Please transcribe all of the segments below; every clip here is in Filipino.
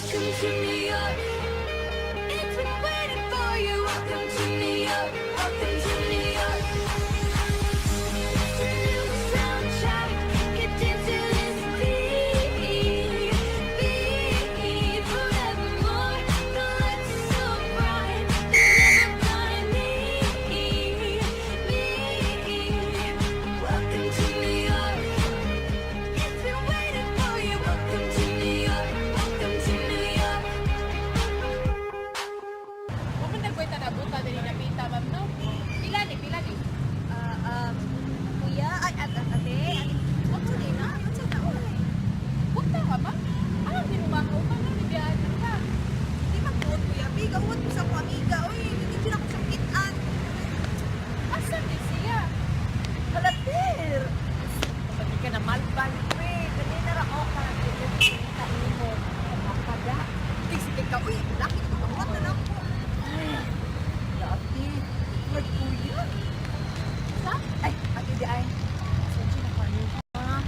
Welcome to New York. It's been waiting for you. Welcome to New York. Welcome to New York. It's a new soundtrack. Get into this beat. Beat forevermore. The lights are so bright. They'll never blind me. Welcome to New York. It's been waiting for you. Welcome to New York. Welcome to New York. Kung nagkwenta na buta din napita, ma'am, no? Pila ni? Kuya, ay, ate, huwag mo din, ha? Ba't sa tao eh? Buta ka, ma'am? Alam din mo mga kaupang na bibiyahan na ka. Di magbuot, kuya. Biga, uwat mo sa akong amiga. Uy, hindi sila ko sakitan. Asan din siya? Halatir! Pati ka na malbal. Uy, kanina ra ako ka. Kita mo. Makaga. Sige ka, uy, laki ko. Uwat na lang po. Ay, laki. Ay, kuya. Sa? Ay, ate di ay. Sensya na kayo. Ha?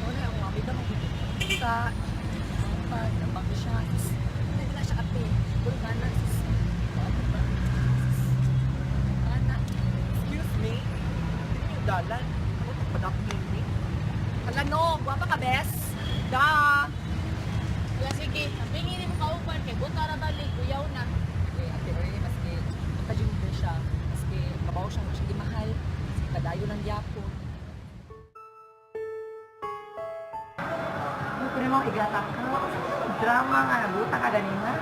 Wala, ang mami daw magkikita. Pag nabang siya. Nagla siya ate. Puro gana. Gana. Excuse me? Hindi yung dalan. Ako pagpadakin ni. Hala no, guwapa ka, bes? Da! Kaya sige, pingin mo kaupan kay buta na balik, uyaw na. Ate Oy, maski magka-junior siya. Maski kabaw siya, siya di mahal. Maski kadayo ng yapo. Ano ko namang igata ka? Drama nga, nabuta ka ganina.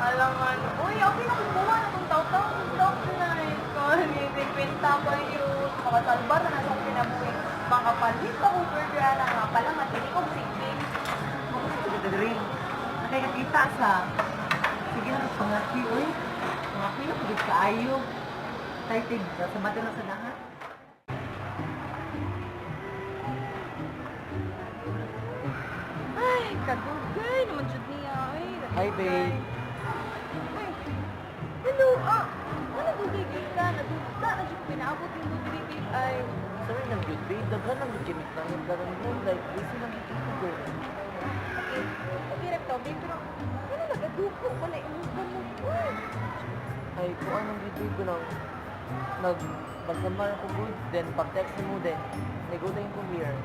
Alam nga, uy, okay na kumuha na itong taw-taw. Stop na eh. Kung pinipinta ko yung makasalbar na nasa pinabuhi. Makapalit ako, burger na nga pala, matili ko singing. Sige, dadring. Nakikita sa... Sige na, pangaki, oy. Pangaki na, pagod kaayo. Excited, sa mata na sa lahat. Ay, kadugay naman dyan niya. Ay, Hi, babe. Ay, hello, ano dugay ka? Nadugta na dyan pinaabot yung dugay ay. Sorry ng good, babe. Daghan ng gimmick na yung daran mo. Like, busy lang ito ko, girl. Okay, rep to, babe, pero ano nagaduko? Wala inugan mo. Ay, kung anong video ko lang, magsamar ako good, then pag-text mo din, nego na yung here.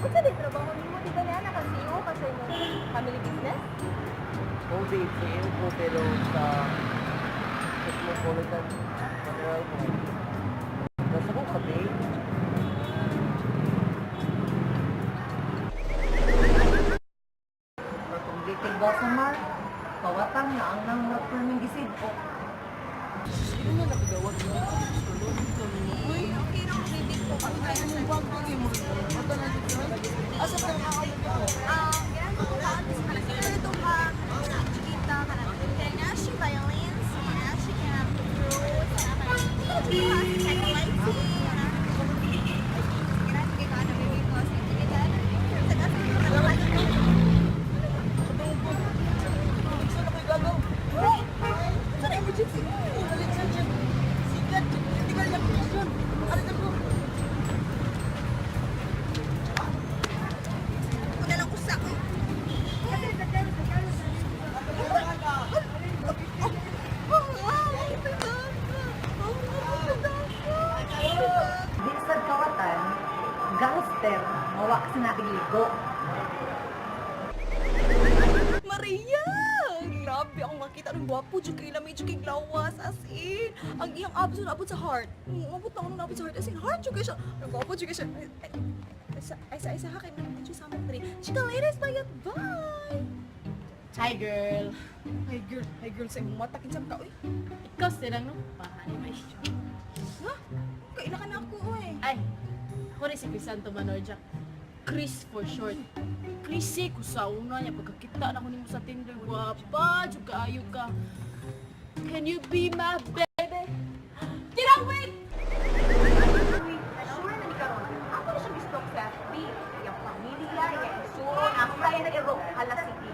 Kung sa din trabaho mo, di ba na nakasiyo kasi yung family business? Oh, babe, sa iyo ko, pero sa cosmopolitan general mo. Nasa ko ka, babe? Kung dating ba sa Mar, kawatan na ang nang nagpurning gisid ko. Sino na nakagawad mo? Uy, okay na. Hindi ko kami kaya sa Asa ka na ako? ginagawa ko pa. Ito ka. Nakikita ka na. Kaya na siya violence. Kaya na siya kaya fruit. Kaya na psychology. Kaya ka na baby ko. Sige ka na. Sa gasa ko na naman. Saan ako igagaw? Saan ang emergency? Ulit sa gym. Sigat. Hindi ba niya posisyon? Ano na po? Wala lang ko sa ako. Binsad kawatan, gangster, mawa kasi nating ligo. Maria! Grabe akong makita ng gwapo, dyan kay lamay, dyan kay glawas, as in. Ang iyang abs na abot sa heart. Abot na ako abot sa heart, as in, heart dyan kay siya. Ang gwapo dyan kay siya. Ay, sa hakin, dyan sa amin rin. Chika, ladies, bayat, bye! Hi, girl. Hi girl, sa imong mata, kinsam ka, uy. Ikaw silang, no? Paano may siya? Ha? Kaila ka na ako, uy. Ay, ako rin si Crisanto Manorja. Chris for short. Chrissy, kung sa una niya, pagkakita na ko nimo sa Tinder, guwapa, juga ayo ka. Can you be my baby? Get away! Uy, sure na ni Karon. Ako na siya gusto sa FB. Yung pamilya, yung iso, ako kaya nag-ero, hala sige.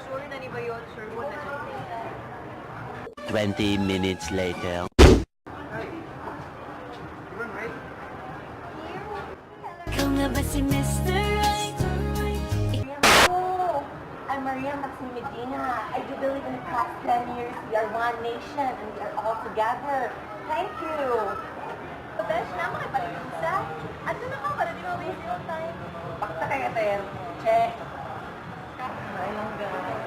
Sure na ni Bayon, sure mo na siya. 20 minutes later. Ikaw nga ba si Mr. Right? Oh, I'm Maria Bisaya, Maxim Medina. I do believe in the past 10 years, we are one nation and we are all together. Thank you. So, besh, naman kayo pala isa. Ato na ka, para di ba waste your time? Bakta kayo, Ter. Check. Ay lang, guys.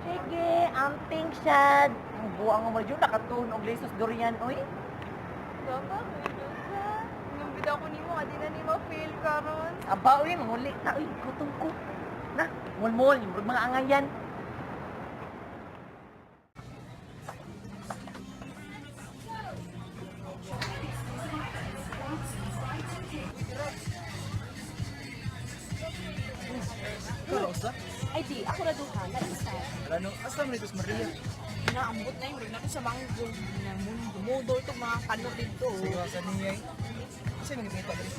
Sige, amping siya. Ang buwang mo dyan, nakatunog lesos durian, oy. Gaba, yung bida ko nimo, adi na ni ma-feel karon. Aba, oy, manguli na, oy, gutom ko. Na, mulmul, yung mga angayan. Ay di, ako na duha, na isa. Ano? Asa mo nito sa Maria? Naambot na yung rin ako sa mango. Dumudol itong mga kanot dito. Siwasan niya eh. Kasi nangipita ka rin.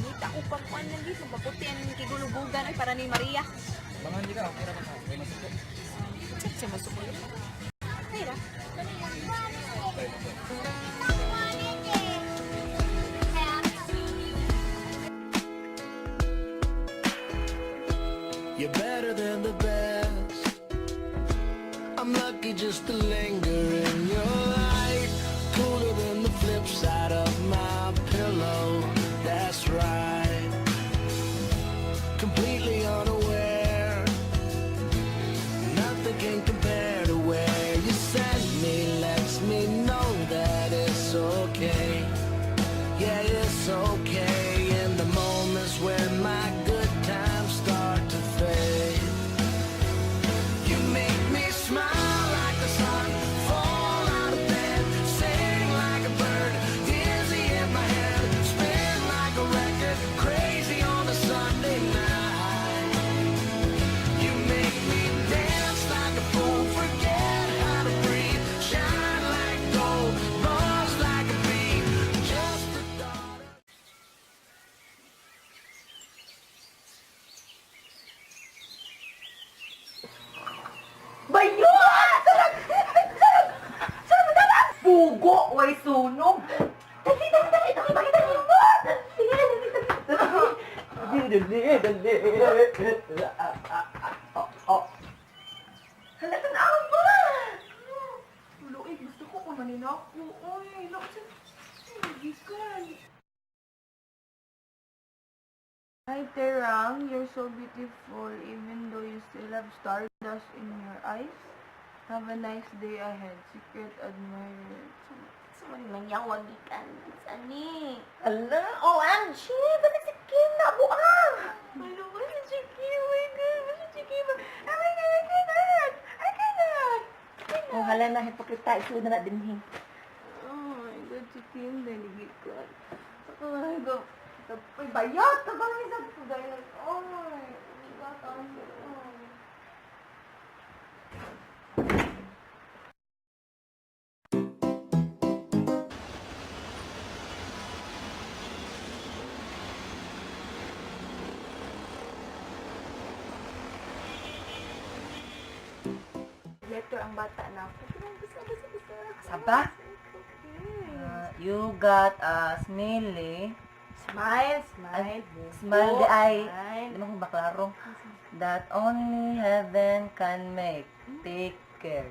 Nita ko pang kuan lang dito, maputi ang kigulubugan ay para ni Maria. Bangan di ka, okay ra ka. Okay, masuko. Check siya masukulit. Ay ra. You're better than the best. I'm lucky just to linger in your light. Cooler than the flip side of my pillow. That's right. Completely unaware. Nothing can compare to where you send me. Lets me know that it's okay. Yeah, it's okay. In the moments when my good times start to fade, you make me smile like the sun, fall out of bed, sing like a bird, dizzy in my head, spin like a record, crazy on a Sunday night. You make me dance like a fool, forget how to breathe, shine like gold, buzz like a bee, just a thought of Bayot! Sarap na! Pugo! Way sunog! Dali, dali, dali! Dali, makita niyo mo! Dali, dali, dali! Halata na ako ba? Luoy, gusto ko kumanin ako. Oy, laksan. Gikan. Hi, Terang. You're so beautiful even though you still have stardust in your eyes. Have a nice day ahead. Secret admirer. Sa man yang wagikan. Sani. Ala, OMG! Bakit si Kim na buang? Ano ba si Chiki? Oh my God, ba si Chiki ba? Oh my God, I cannot! I cannot! Oh, hala na, hipokrita. Isuod na din hin. Oh my God, Chiki, yung daligid ko. Oh my God. Uy, bayot! Tabang isang ko dahil. Oh my God. Letter ang bata na ako. Bisa. Saba? You got a smelly. Smile. Smile the eye. Smile. Di mo kung baklaro. That only heaven can make. Take care.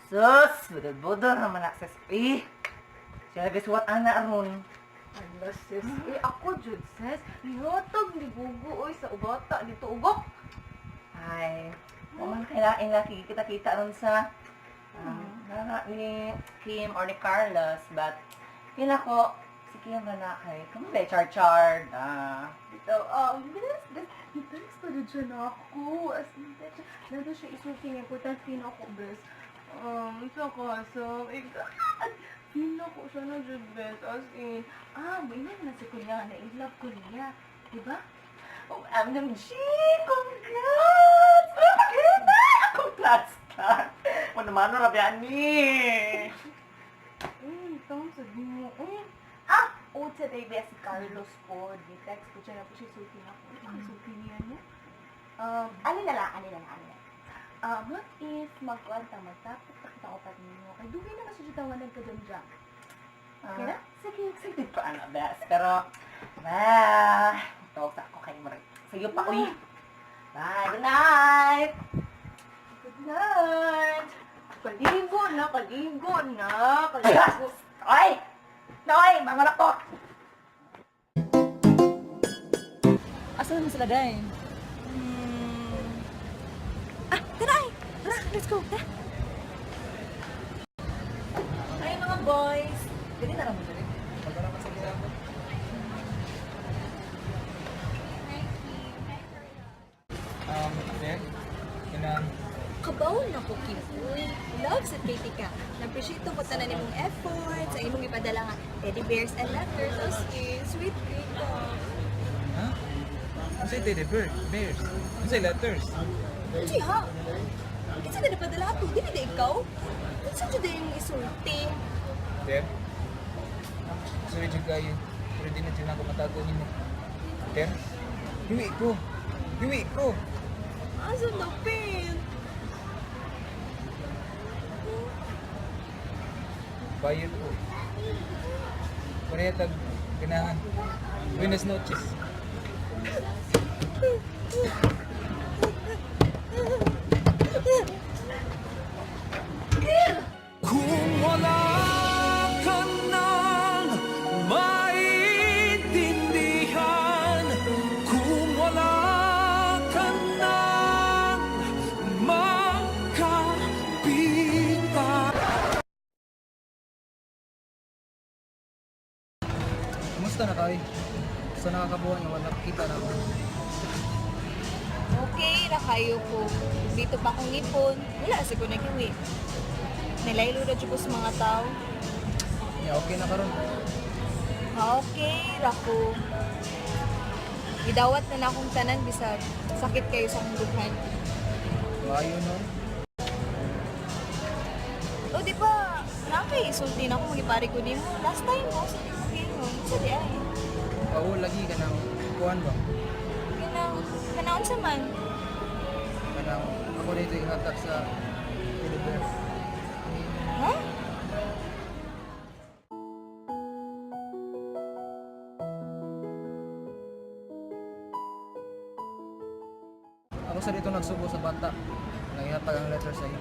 Sus! Budol-budol naman access. Siya guys, what ana aron? Ano sis? Ako jud sis. Lihotog ni Gugu oy sa ubata dito ugok. Ay, kuman kailain laki kita-kita ron sa ni Kim or ni Carlos, but yun ako, si Kim na na kay, kumulay char-char, Dito, text pa rin siya na ako. As in, nado siya isulti niya ko, tapos feel ako, bes. Ito ako, so, feel ako siya na dyan, bes. As in, may na si Kuya, na-in-love ko niya. Diba? oh, MMG, congrats! Pakita! Ako plastar! O naman, rabian ni! Tawag sabi mo, Today, si Carlos po, di-text ko siya na po siya sulti na po. Ano sulti niya niya? ano na lang. What if magkwanta, magtapos pa kita ko pa ninyo? Kay dugay na kasi siya tawanan ka dyan dyan. Okay na? Sige, excited pa ano, bes. Pero, bah, tawag sa ako kay Marie. Sige pa, uy. Bye, good night. Good night! Kaligo na, kaligo na, Ay! Oy! Noy, mga ko! Asa naman sila, Day? Tara! Tara, let's go! Tara! Ay, mga boys! Gani na lang mo dali. Pagkara ka sa ginagawa. Then, Kabaon na ko, Kim. Uy, love sa Katie ka. Na-appreciate ko tanan nimong effort sa imong ipadala nga teddy bears and letters. As sweet girl ka. ha? Ano sa'yo teddy bears? Ano sa'yo letters? Uy, ha? Kinsa na napadala ato? Dili na ikaw? Kinsa dyan na yung isulti? Then, sorry dyan kayo. Pero di na dyan ako mataguhin mo. Then, hiwi ko. Hiwi ko. Asa na, Pin? Bayad ko. Pareha tag ganahan. Buenas noches. Kung wala ka nang maintindihan, kung wala ka nang makapitan. Kumusta na tayo? Sa nakakabuhan nga wala nakikita na ako. Okay, na kayo ko. Dito pa akong ipon. Wala, sa ko nag-iwi. Nilaylo na dyan ko sa mga tao. Yeah, okay na karon. Okay, rako. Idawat na akong tanan bisag sakit kayo sa akong dughan. Ayo no. O, di ba, nakaisulti na ako magipari ko nimo. Last time mo, sa tingin mo, sa di ay. Oo, lagi ka nang kuhan ba? Kanaon sa man. Kanang ako dito ihatag sa teddy bear. Ha? Ako sa dito nagsubo sa bata. Nangihatag ang letter sa iyo.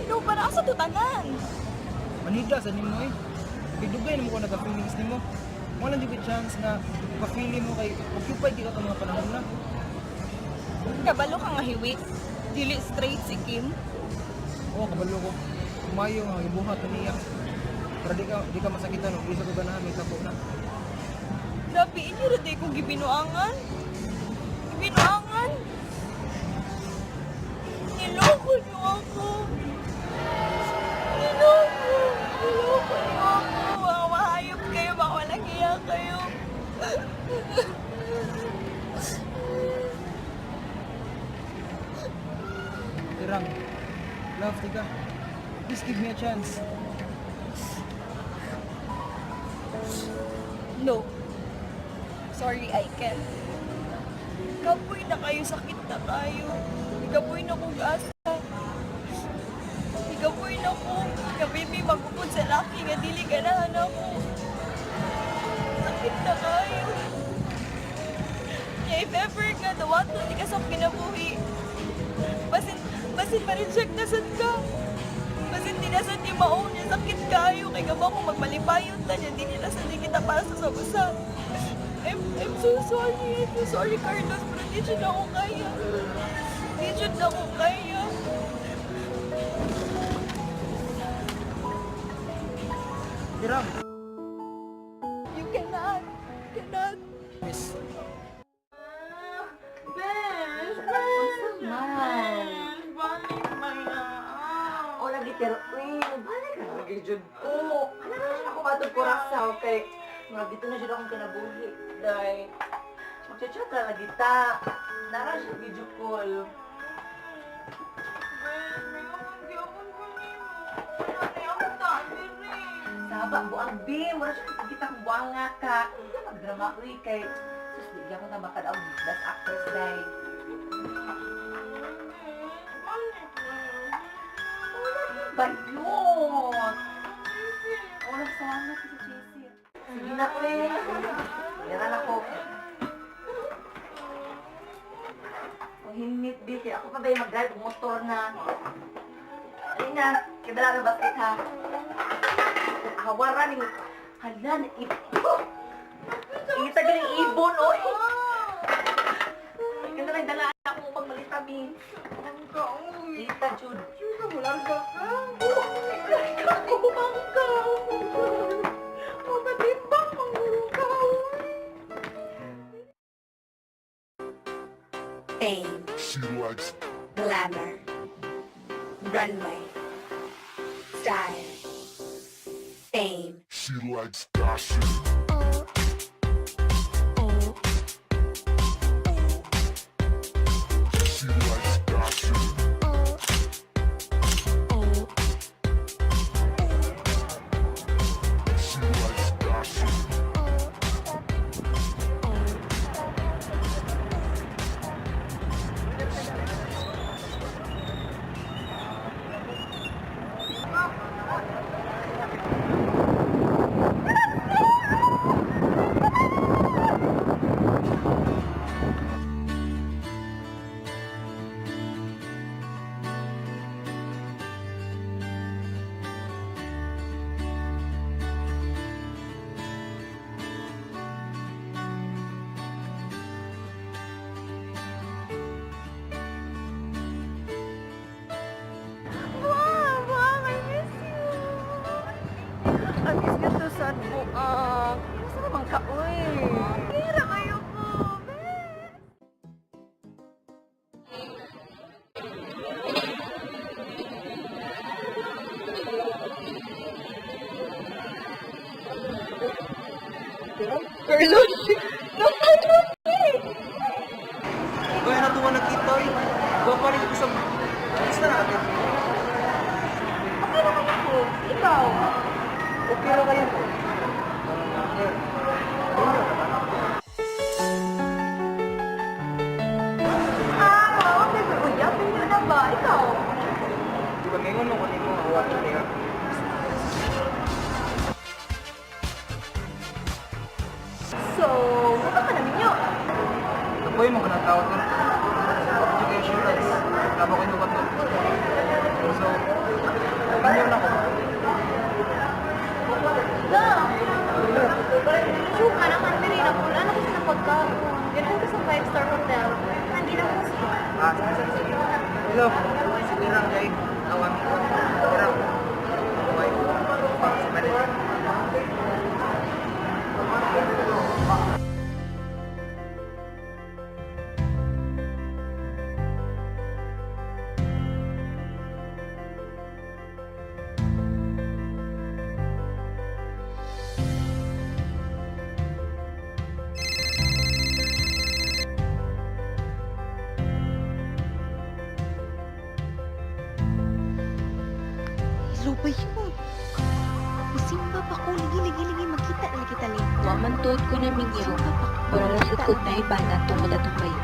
No, para sa tutanan. Manida sa nimo eh. Kidugay nimo ko nagka-feelings nimo. Wala lang yung chance na pa-feeling mo kay occupied di ka mga panahon na. Kabalo ka nga hiwi. Dili straight si Kim. Oo, kabalo ko. Kumayo nga yung buhat niya. Para di ka masakitan og isa ko ganahan may tapo na. Grabe, inyo rin di kong gibinuangan. Gibinuangan. Niloko niyo ako. Niloko niyo ako. Mga mahayop kayo, mga walang iya kayo. Tirang. Love, tiga. Please give me a chance. No. Sorry, I can't. Kapoy na kayo, sakit na kayo. Kapoy na kong asa. Kapoy na ko. Kabibi, magpupod sa laki nga dili ganahan ako. Sakit na kayo. If ever nga, dawato, di ka sa kinabuhi. Basin ma-reject na sad ka. Basin di na sad di maon niya, sakit kayo. Kaya gaba ko magmalipayon ta niya, di nila sad di kita para sa sabusan. I'm so sorry. I'm so sorry, Carlos. Pero di siya na ako kaya. Di siya na ako kaya. Tirang. You cannot. Cannot. Miss. O, lagi pero, uy, balik ka lagi dyan ko. Ano na siya ako matod ko rasa, okay? Mga dito na siya akong kinabuhi. Dahil, magchat-chat ka lagi ta. Nara siya video call. buang bim, wala siya kita kong buang nga ka. Magdrama uy kay sus di ako na makadaog das actress day. Bayot! Wala sa ano si Chessy. Sige na ko eh. Meron ako. Ang hinit dito. Ako pa ba yung mag-drive ng motor na? Alina, kidala na basket ha. Hawaran yung halan, kita galing ibon, oy. Ganda na yung dalaan ako pag malitabi. Kita, Jude. Larga ka. Larga ko, bangka. Mabatimbang mangurungkaw. Fame, She likes glamour, runway, style, fame. She likes gossip. She likes gossip. She likes gossip. Mom, I miss you. I miss you to sad mo. Gusto naman ka, uy. Hira kayo po, bes. Carlos! No, Carlos! Uy, ano tuwa nakita oy. Gapa rin ko sa... Alis na natin. Okay naman ako. Ikaw. Okay na kayo po. Okay. Pero uy, pinyo na ba? Ikaw. Di ba ngayon nung kunin mo awat niya? So, mukha ka namin yun. Kapoy mo kanang tawag ko. Education rights. Tama ko yung lukat doon. So, ganyan na ko. Suka naman, dili na po. Ano kasi na pagkaon? Ganun ko sa 5-star hotel. Hindi na po siya. Sige. Hello. Sige lang kay awami ko. Pero, okay. Si manager. Hello ba yun? Isimba pa ko, ligi-ligi makita na kita lang. Waman tuod ko na ninyo. Wala lang sa tuod na iba na tungod atong kayo.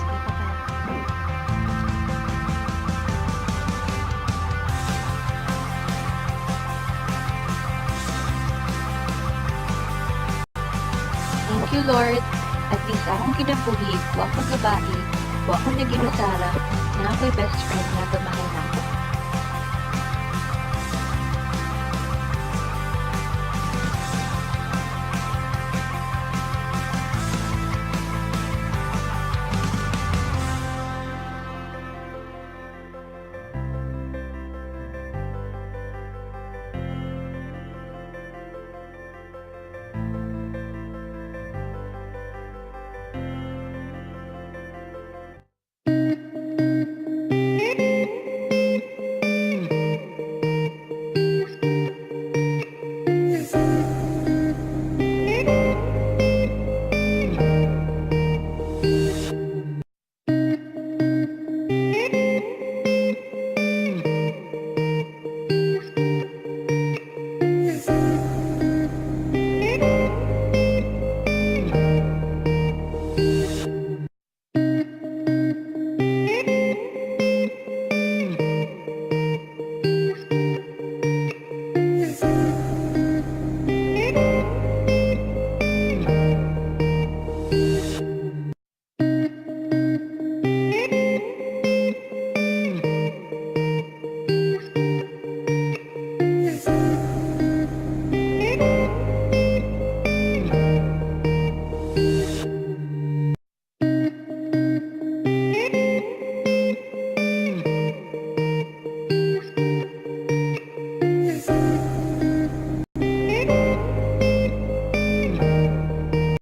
Sige pa pala. Thank you, Lord. At least akong kinabuhi, wa ko gabai, wa ko naginusara, na ako'y best friend na gamahay